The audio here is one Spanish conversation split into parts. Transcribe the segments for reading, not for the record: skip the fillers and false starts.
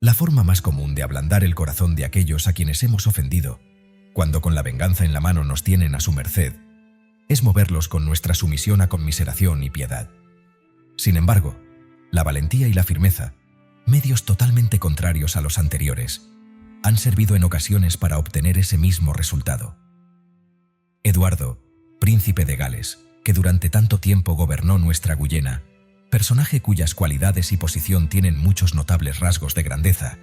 La forma más común de ablandar el corazón de aquellos a quienes hemos ofendido, cuando con la venganza en la mano nos tienen a su merced, es moverlos con nuestra sumisión a conmiseración y piedad. Sin embargo, la valentía y la firmeza, medios totalmente contrarios a los anteriores, han servido en ocasiones para obtener ese mismo resultado. Eduardo, príncipe de Gales, que durante tanto tiempo gobernó nuestra Guyena, personaje cuyas cualidades y posición tienen muchos notables rasgos de grandeza,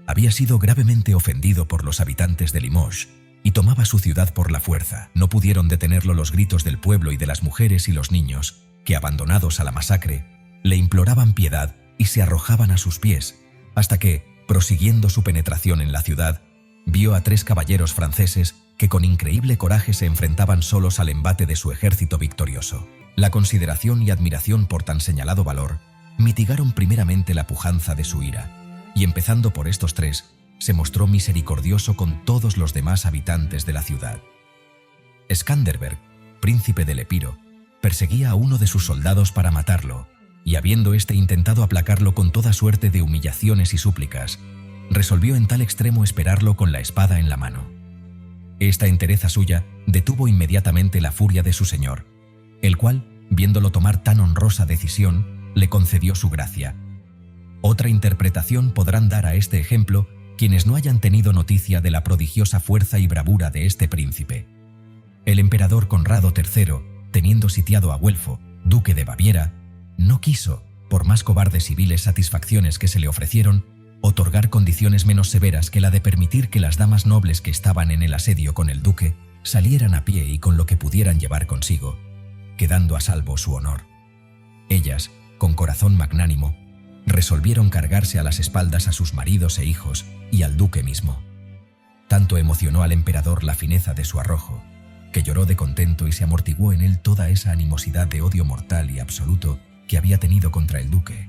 había sido gravemente ofendido por los habitantes de Limoges y tomaba su ciudad por la fuerza. No pudieron detenerlo los gritos del pueblo y de las mujeres y los niños, que, abandonados a la masacre, le imploraban piedad y se arrojaban a sus pies, hasta que, prosiguiendo su penetración en la ciudad, vio a 3 caballeros franceses que con increíble coraje se enfrentaban solos al embate de su ejército victorioso. La consideración y admiración por tan señalado valor mitigaron primeramente la pujanza de su ira, y empezando por estos 3, se mostró misericordioso con todos los demás habitantes de la ciudad. Skanderbeg, príncipe del Epiro, perseguía a uno de sus soldados para matarlo, y habiendo éste intentado aplacarlo con toda suerte de humillaciones y súplicas, resolvió en tal extremo esperarlo con la espada en la mano. Esta entereza suya detuvo inmediatamente la furia de su señor, el cual, viéndolo tomar tan honrosa decisión, le concedió su gracia. Otra interpretación podrán dar a este ejemplo quienes no hayan tenido noticia de la prodigiosa fuerza y bravura de este príncipe. El emperador Conrado III, teniendo sitiado a Güelfo, duque de Baviera, no quiso, por más cobardes y viles satisfacciones que se le ofrecieron, otorgar condiciones menos severas que la de permitir que las damas nobles que estaban en el asedio con el duque salieran a pie y con lo que pudieran llevar consigo, quedando a salvo su honor. Ellas, con corazón magnánimo, resolvieron cargarse a las espaldas a sus maridos e hijos y al duque mismo. Tanto emocionó al emperador la fineza de su arrojo, que lloró de contento y se amortiguó en él toda esa animosidad de odio mortal y absoluto que había tenido contra el duque,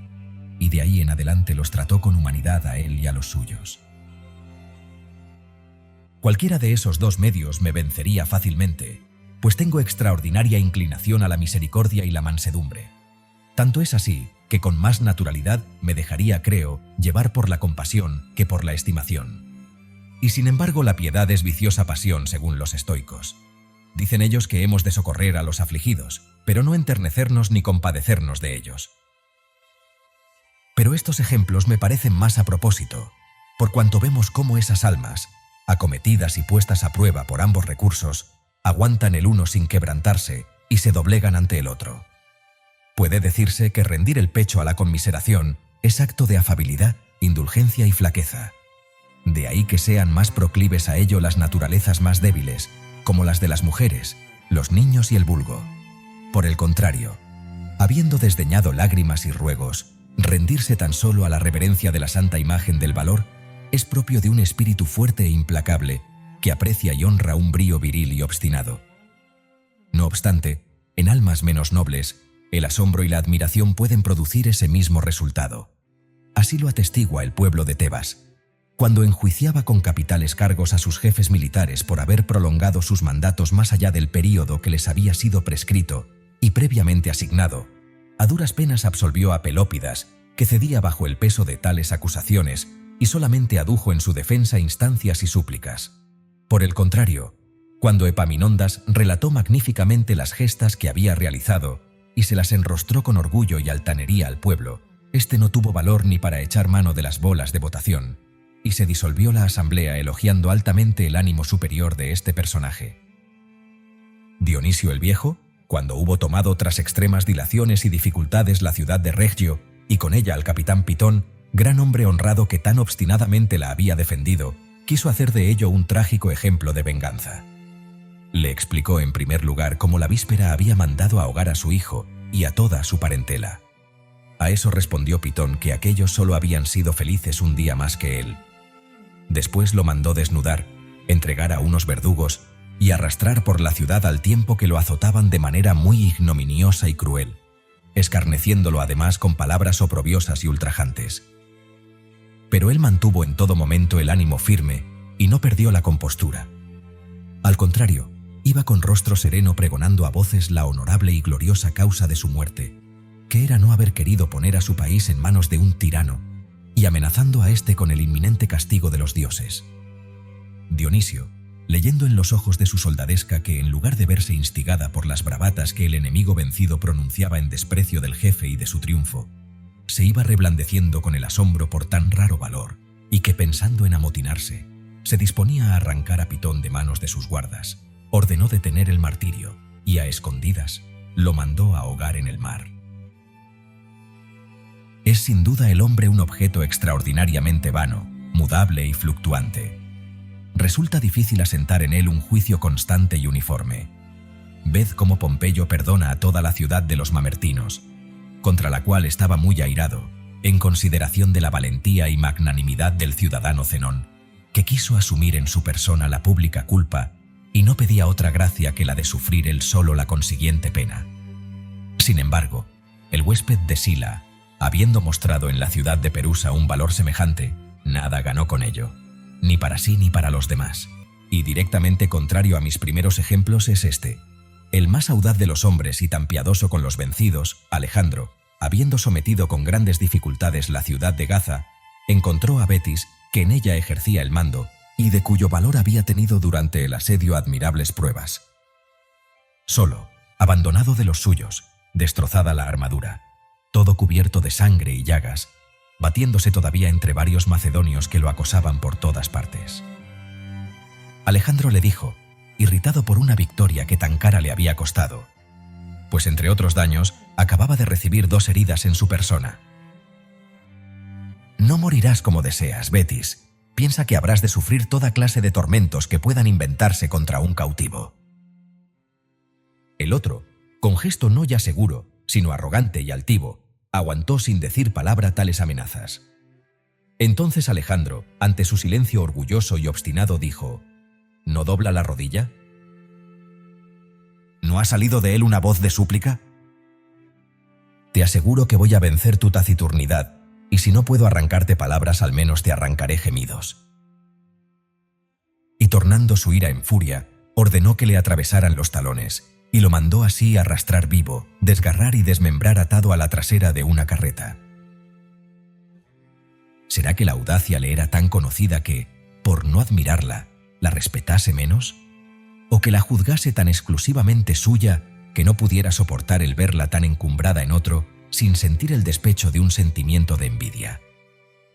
y de ahí en adelante los trató con humanidad a él y a los suyos. Cualquiera de esos 2 medios me vencería fácilmente, pues tengo extraordinaria inclinación a la misericordia y la mansedumbre. Tanto es así que con más naturalidad me dejaría, creo, llevar por la compasión que por la estimación. Y sin embargo la piedad es viciosa pasión según los estoicos. Dicen ellos que hemos de socorrer a los afligidos, pero no enternecernos ni compadecernos de ellos. Pero estos ejemplos me parecen más a propósito, por cuanto vemos cómo esas almas, acometidas y puestas a prueba por ambos recursos, aguantan el uno sin quebrantarse y se doblegan ante el otro. Puede decirse que rendir el pecho a la conmiseración es acto de afabilidad, indulgencia y flaqueza. De ahí que sean más proclives a ello las naturalezas más débiles, como las de las mujeres, los niños y el vulgo. Por el contrario, habiendo desdeñado lágrimas y ruegos, rendirse tan solo a la reverencia de la santa imagen del valor es propio de un espíritu fuerte e implacable que aprecia y honra un brío viril y obstinado. No obstante, en almas menos nobles, el asombro y la admiración pueden producir ese mismo resultado. Así lo atestigua el pueblo de Tebas, cuando enjuiciaba con capitales cargos a sus jefes militares por haber prolongado sus mandatos más allá del período que les había sido prescrito y previamente asignado. A duras penas absolvió a Pelópidas, que cedía bajo el peso de tales acusaciones y solamente adujo en su defensa instancias y súplicas. Por el contrario, cuando Epaminondas relató magníficamente las gestas que había realizado y se las enrostró con orgullo y altanería al pueblo, este no tuvo valor ni para echar mano de las bolas de votación, y se disolvió la asamblea elogiando altamente el ánimo superior de este personaje. Dionisio el Viejo, cuando hubo tomado tras extremas dilaciones y dificultades la ciudad de Regio y con ella al capitán Pitón, gran hombre honrado que tan obstinadamente la había defendido, quiso hacer de ello un trágico ejemplo de venganza. Le explicó en primer lugar cómo la víspera había mandado ahogar a su hijo y a toda su parentela. A eso respondió Pitón que aquellos solo habían sido felices un día más que él. Después lo mandó desnudar, entregar a unos verdugos y arrastrar por la ciudad al tiempo que lo azotaban de manera muy ignominiosa y cruel, escarneciéndolo además con palabras oprobiosas y ultrajantes. Pero él mantuvo en todo momento el ánimo firme y no perdió la compostura. Al contrario, iba con rostro sereno pregonando a voces la honorable y gloriosa causa de su muerte, que era no haber querido poner a su país en manos de un tirano, y amenazando a éste con el inminente castigo de los dioses. Dionisio, leyendo en los ojos de su soldadesca que, en lugar de verse instigada por las bravatas que el enemigo vencido pronunciaba en desprecio del jefe y de su triunfo, se iba reblandeciendo con el asombro por tan raro valor, y que, pensando en amotinarse, se disponía a arrancar a Pitón de manos de sus guardas, ordenó detener el martirio y, a escondidas, lo mandó ahogar en el mar. Es sin duda el hombre un objeto extraordinariamente vano, mudable y fluctuante. Resulta difícil asentar en él un juicio constante y uniforme. Ved cómo Pompeyo perdona a toda la ciudad de los mamertinos, contra la cual estaba muy airado, en consideración de la valentía y magnanimidad del ciudadano Zenón, que quiso asumir en su persona la pública culpa y no pedía otra gracia que la de sufrir él solo la consiguiente pena. Sin embargo, el huésped de Sila, habiendo mostrado en la ciudad de Perusa un valor semejante, nada ganó con ello, ni para sí ni para los demás, y directamente contrario a mis primeros ejemplos es este. El más audaz de los hombres y tan piadoso con los vencidos, Alejandro, habiendo sometido con grandes dificultades la ciudad de Gaza, encontró a Betis, que en ella ejercía el mando, y de cuyo valor había tenido durante el asedio admirables pruebas. Solo, abandonado de los suyos, destrozada la armadura, todo cubierto de sangre y llagas, batiéndose todavía entre varios macedonios que lo acosaban por todas partes. Alejandro le dijo, irritado por una victoria que tan cara le había costado, pues entre otros daños acababa de recibir 2 heridas en su persona: «No morirás como deseas, Betis. Piensa que habrás de sufrir toda clase de tormentos que puedan inventarse contra un cautivo». El otro, con gesto no ya seguro, sino arrogante y altivo, aguantó sin decir palabra tales amenazas. Entonces Alejandro, ante su silencio orgulloso y obstinado, dijo: ¿No dobla la rodilla? ¿No ha salido de él una voz de súplica? Te aseguro que voy a vencer tu taciturnidad, y si no puedo arrancarte palabras, al menos te arrancaré gemidos. Y tornando su ira en furia, ordenó que le atravesaran los talones, y lo mandó así arrastrar vivo, desgarrar y desmembrar atado a la trasera de una carreta. ¿Será que la audacia le era tan conocida que, por no admirarla, la respetase menos? ¿O que la juzgase tan exclusivamente suya que no pudiera soportar el verla tan encumbrada en otro sin sentir el despecho de un sentimiento de envidia?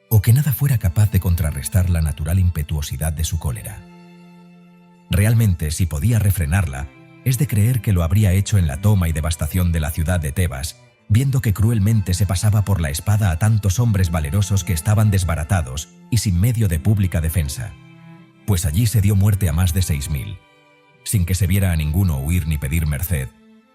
¿O que nada fuera capaz de contrarrestar la natural impetuosidad de su cólera? Realmente, si podía refrenarla, es de creer que lo habría hecho en la toma y devastación de la ciudad de Tebas, viendo que cruelmente se pasaba por la espada a tantos hombres valerosos que estaban desbaratados y sin medio de pública defensa. Pues allí se dio muerte a más de 6000, sin que se viera a ninguno huir ni pedir merced.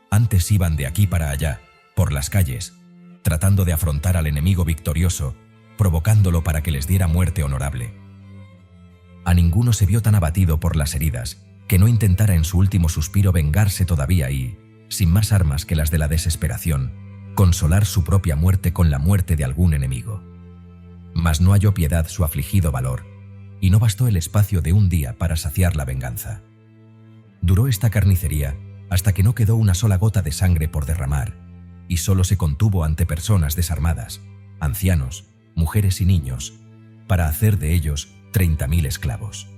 Antes iban de aquí para allá, por las calles, tratando de afrontar al enemigo victorioso, provocándolo para que les diera muerte honorable. A ninguno se vio tan abatido por las heridas que no intentara en su último suspiro vengarse todavía y, sin más armas que las de la desesperación, consolar su propia muerte con la muerte de algún enemigo. Mas no halló piedad su afligido valor, y no bastó el espacio de un día para saciar la venganza. Duró esta carnicería hasta que no quedó una sola gota de sangre por derramar, y solo se contuvo ante personas desarmadas, ancianos, mujeres y niños, para hacer de ellos 30.000 esclavos.